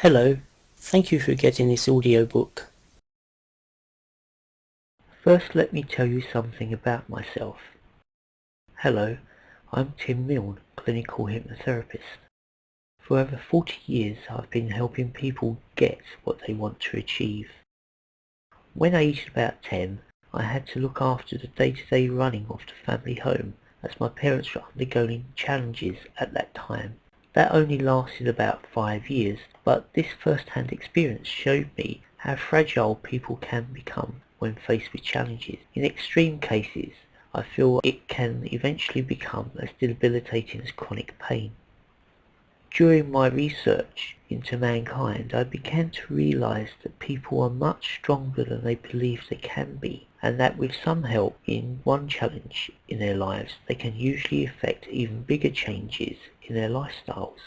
Hello, thank you for getting this audiobook. First, let me tell you something about myself. Hello, I'm Tim Milne, clinical hypnotherapist. For over 40 years I've been helping people get what they want to achieve. When aged about 10, I had to look after the day-to-day running of the family home as my parents were undergoing challenges at that time. That only lasted about 5 years, but this first-hand experience showed me how fragile people can become when faced with challenges. In extreme cases, I feel it can eventually become as debilitating as chronic pain. During my research into mankind, I began to realize that people are much stronger than they believe they can be, and that with some help in one challenge in their lives, they can usually effect even bigger changes in their lifestyles.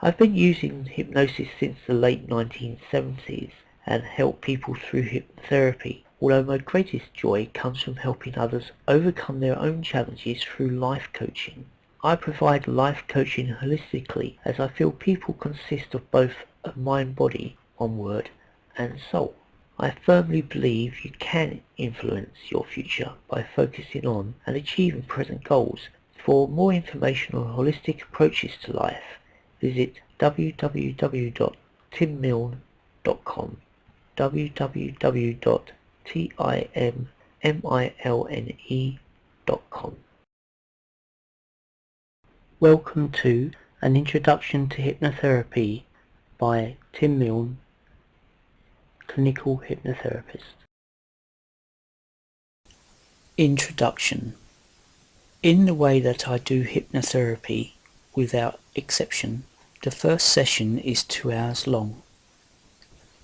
I've been using hypnosis since the late 1970s and help people through hypnotherapy, although my greatest joy comes from helping others overcome their own challenges through life coaching. I provide life coaching holistically, as I feel people consist of both a mind-body, one word, and soul. I firmly believe you can influence your future by focusing on and achieving present goals. For more information on holistic approaches to life, visit www.timmilne.com, www.timmilne.com. Welcome to An Introduction to Hypnotherapy by Tim Milne, clinical hypnotherapist. Introduction. In the way that I do hypnotherapy, without exception, the first session is 2 hours long.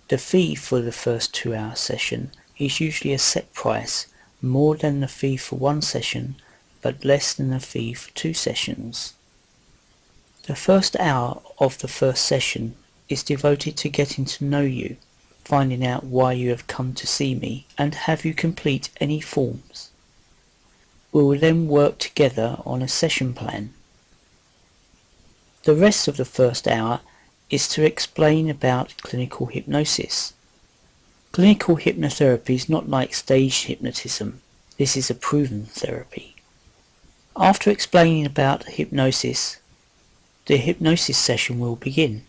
The fee for the first 2-hour session is usually a set price, more than the fee for one session, but less than the fee for 2 sessions. The first hour of the first session is devoted to getting to know you, finding out why you have come to see me, and have you complete any forms. We will then work together on a session plan. The rest of the first hour is to explain about clinical hypnosis. Clinical hypnotherapy is not like staged hypnotism. This is a proven therapy. After explaining about hypnosis, the hypnosis session will begin.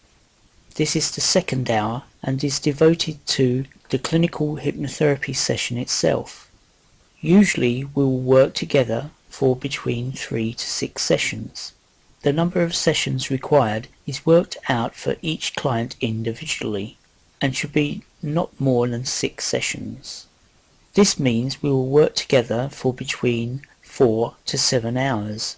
This is the second hour and is devoted to the clinical hypnotherapy session itself. Usually we will work together for between 3 to 6 sessions. The number of sessions required is worked out for each client individually and should be not more than 6 sessions. This means we will work together for between 4 to 7 hours.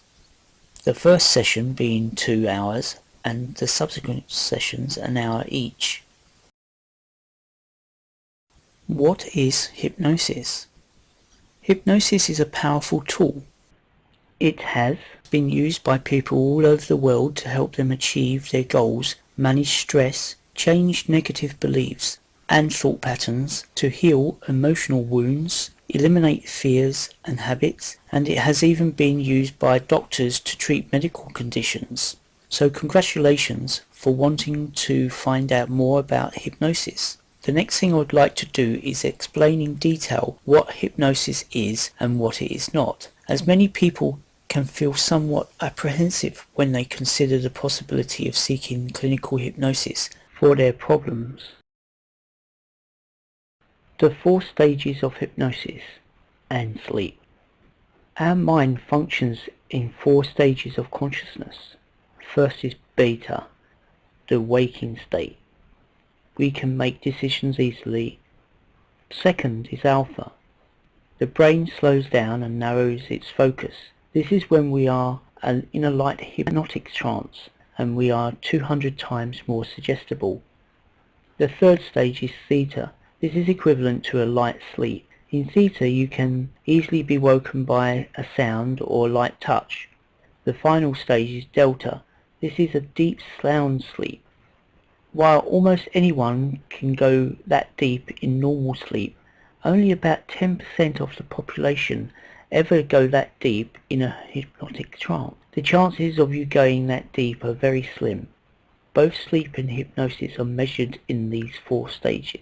The first session being 2 hours and the subsequent sessions an hour each. What is hypnosis? Hypnosis is a powerful tool. It has been used by people all over the world to help them achieve their goals, manage stress, change negative beliefs and thought patterns, to heal emotional wounds, eliminate fears and habits, and it has even been used by doctors to treat medical conditions. So congratulations for wanting to find out more about hypnosis. The next thing I would like to do is explain in detail what hypnosis is and what it is not, as many people can feel somewhat apprehensive when they consider the possibility of seeking clinical hypnosis for their problems. The 4 stages of hypnosis and sleep. Our mind functions in 4 stages of consciousness. First is beta, the waking state. We can make decisions easily. Second is alpha. The brain slows down and narrows its focus. This is when we are in a light hypnotic trance and we are 200 times more suggestible. The third stage is theta. This is equivalent to a light sleep. In theta you can easily be woken by a sound or light touch. The final stage is delta. This is a deep sound sleep. While almost anyone can go that deep in normal sleep, only about 10% of the population ever go that deep in a hypnotic trance. The chances of you going that deep are very slim. Both sleep and hypnosis are measured in these 4 stages.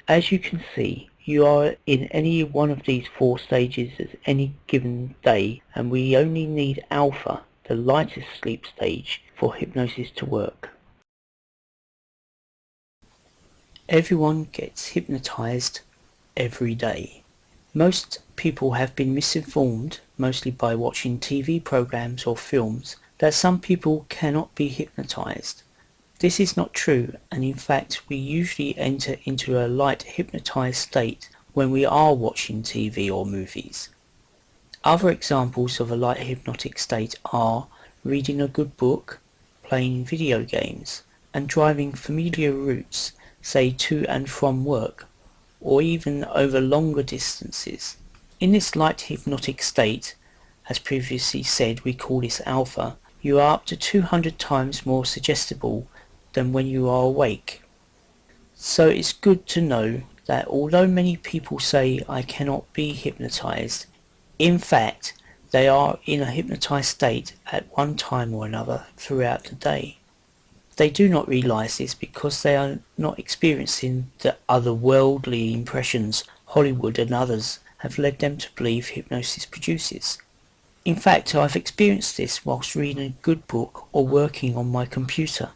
As you can see, you are in any one of these 4 stages at any given day, and we only need alpha, the lightest sleep stage, for hypnosis to work. Everyone gets hypnotized every day. Most people have been misinformed, mostly by watching TV programs or films, that some people cannot be hypnotized. This is not true, and in fact we usually enter into a light hypnotized state when we are watching TV or movies. Other examples of a light hypnotic state are reading a good book, playing video games, and driving familiar routes, say to and from work, or even over longer distances. In this light hypnotic state, as previously said, we call this alpha, you are up to 200 times more suggestible than when you are awake. So it's good to know that although many people say I cannot be hypnotized, in fact they are in a hypnotized state at one time or another throughout the day. They do not realize this because they are not experiencing the otherworldly impressions Hollywood and others have led them to believe hypnosis produces. In fact, I've experienced this whilst reading a good book or working on my computer.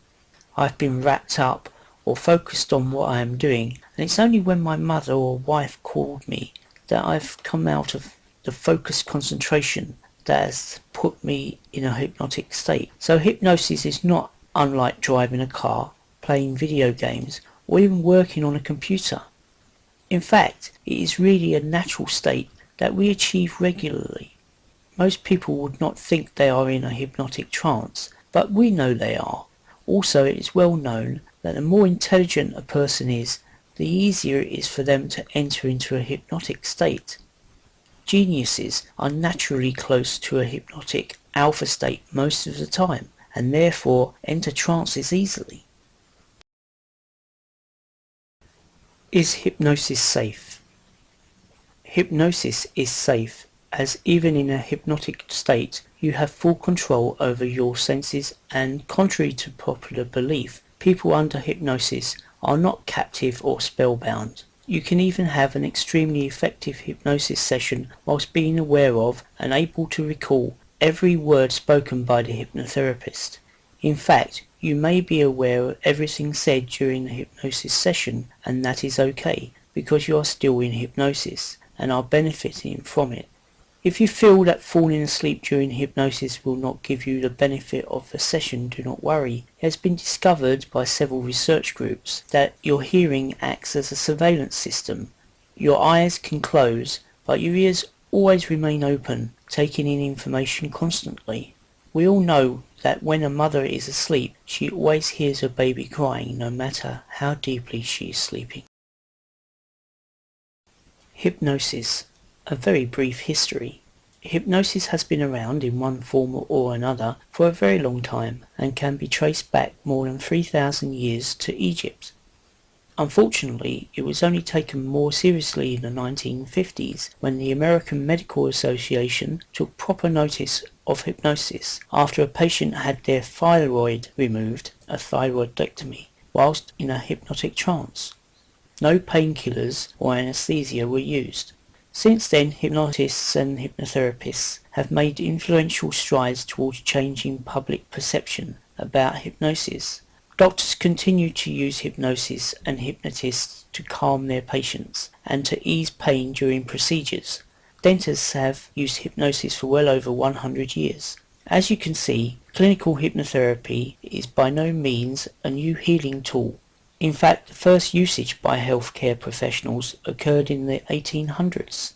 I've been wrapped up or focused on what I am doing, and it's only when my mother or wife called me that I've come out of the focused concentration that has put me in a hypnotic state. So hypnosis is not unlike driving a car, playing video games, or even working on a computer. In fact, it is really a natural state that we achieve regularly. Most people would not think they are in a hypnotic trance, but we know they are. Also, it is well known that the more intelligent a person is, the easier it is for them to enter into a hypnotic state. Geniuses are naturally close to a hypnotic alpha state most of the time, and therefore enter trances easily. Is hypnosis safe? Hypnosis is safe, as even in a hypnotic state you have full control over your senses, and contrary to popular belief, people under hypnosis are not captive or spellbound. You can even have an extremely effective hypnosis session whilst being aware of and able to recall every word spoken by the hypnotherapist. In fact, you may be aware of everything said during the hypnosis session, and that is okay, because you are still in hypnosis and are benefiting from it. If you feel that falling asleep during hypnosis will not give you the benefit of the session, do not worry. It has been discovered by several research groups that your hearing acts as a surveillance system. Your eyes can close, but your ears always remain open, taking in information constantly. We all know that when a mother is asleep, she always hears her baby crying, no matter how deeply she is sleeping. Hypnosis. A very brief history. Hypnosis has been around in one form or another for a very long time and can be traced back more than 3,000 years to Egypt. Unfortunately, it was only taken more seriously in the 1950s when the American Medical Association took proper notice of hypnosis after a patient had their thyroid removed, a thyroidectomy, whilst in a hypnotic trance. No painkillers or anesthesia were used. Since then, hypnotists and hypnotherapists have made influential strides towards changing public perception about hypnosis. Doctors continue to use hypnosis and hypnotists to calm their patients and to ease pain during procedures. Dentists have used hypnosis for well over 100 years. As you can see, clinical hypnotherapy is by no means a new healing tool. In fact, the first usage by healthcare professionals occurred in the 1800s.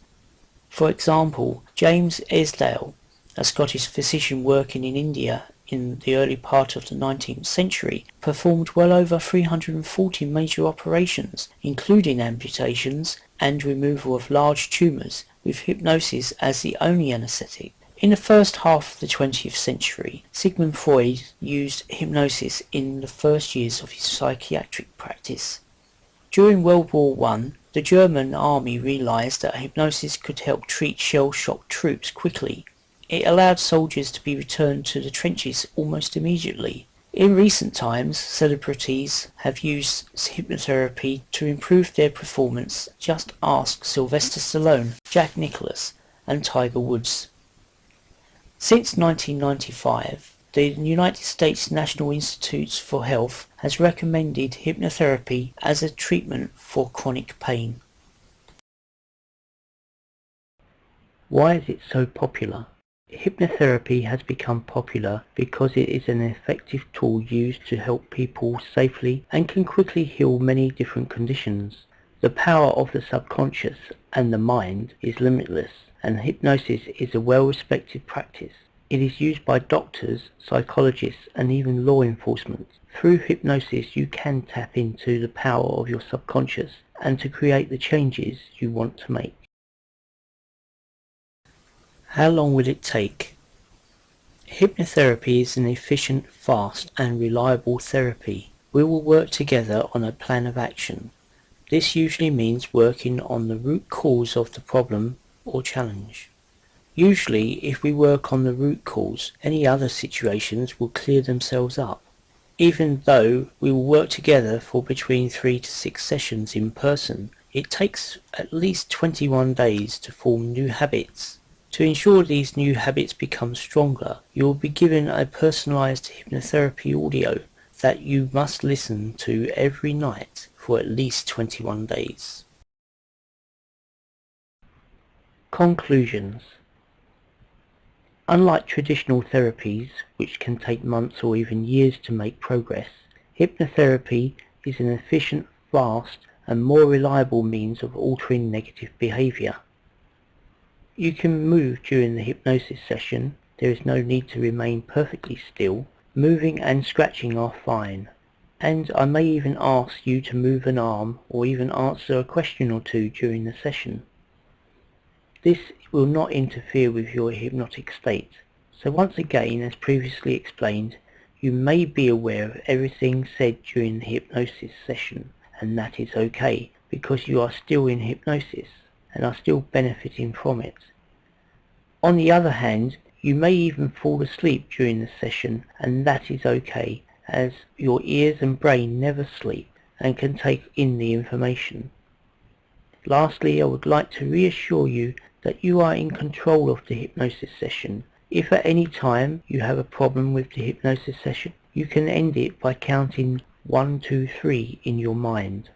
For example, James Esdale, a Scottish physician working in India in the early part of the 19th century, performed well over 340 major operations, including amputations and removal of large tumours, with hypnosis as the only anaesthetic. In the first half of the 20th century, Sigmund Freud used hypnosis in the first years of his psychiatric practice. During World War I, the German army realised that hypnosis could help treat shell-shocked troops quickly. It allowed soldiers to be returned to the trenches almost immediately. In recent times, celebrities have used hypnotherapy to improve their performance. Just ask Sylvester Stallone, Jack Nicklaus, and Tiger Woods. Since 1995, the United States National Institutes for Health has recommended hypnotherapy as a treatment for chronic pain. Why is it so popular? Hypnotherapy has become popular because it is an effective tool used to help people safely and can quickly heal many different conditions. The power of the subconscious and the mind is limitless, and hypnosis is a well-respected practice. It is used by doctors, psychologists, and even law enforcement. Through hypnosis you can tap into the power of your subconscious and to create the changes you want to make. How long will it take? Hypnotherapy is an efficient, fast and reliable therapy. We will work together on a plan of action. This usually means working on the root cause of the problem or challenge. Usually, if we work on the root cause, any other situations will clear themselves up. Even though we will work together for between 3 to 6 sessions in person, it takes at least 21 days to form new habits. To ensure these new habits become stronger, you will be given a personalized hypnotherapy audio that you must listen to every night for at least 21 days. Conclusions. Unlike traditional therapies, which can take months or even years to make progress, hypnotherapy is an efficient, fast, and more reliable means of altering negative behavior. You can move during the hypnosis session. There is no need to remain perfectly still. Moving and scratching are fine. And I may even ask you to move an arm or even answer a question or two during the session. This will not interfere with your hypnotic state. So once again, as previously explained, you may be aware of everything said during the hypnosis session, and that is okay, because you are still in hypnosis and are still benefiting from it. On the other hand, you may even fall asleep during the session, and that is okay, as your ears and brain never sleep and can take in the information. Lastly, I would like to reassure you that you are in control of the hypnosis session. If at any time you have a problem with the hypnosis session, you can end it by counting 1, 2, 3 in your mind.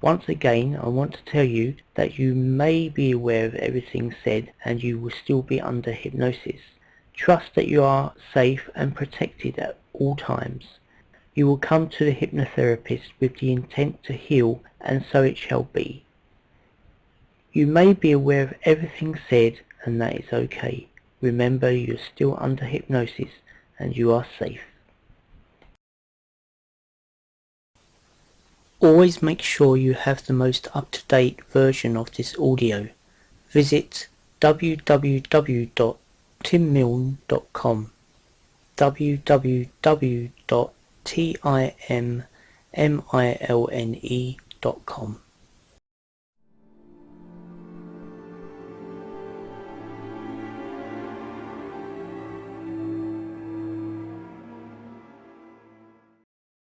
Once again, I want to tell you that you may be aware of everything said and you will still be under hypnosis. Trust that you are safe and protected at all times. You will come to the hypnotherapist with the intent to heal, and so it shall be. You may be aware of everything said, and that is okay. Remember, you are still under hypnosis and you are safe. Always make sure you have the most up-to-date version of this audio. Visit www.timmilne.com www.timmilne.com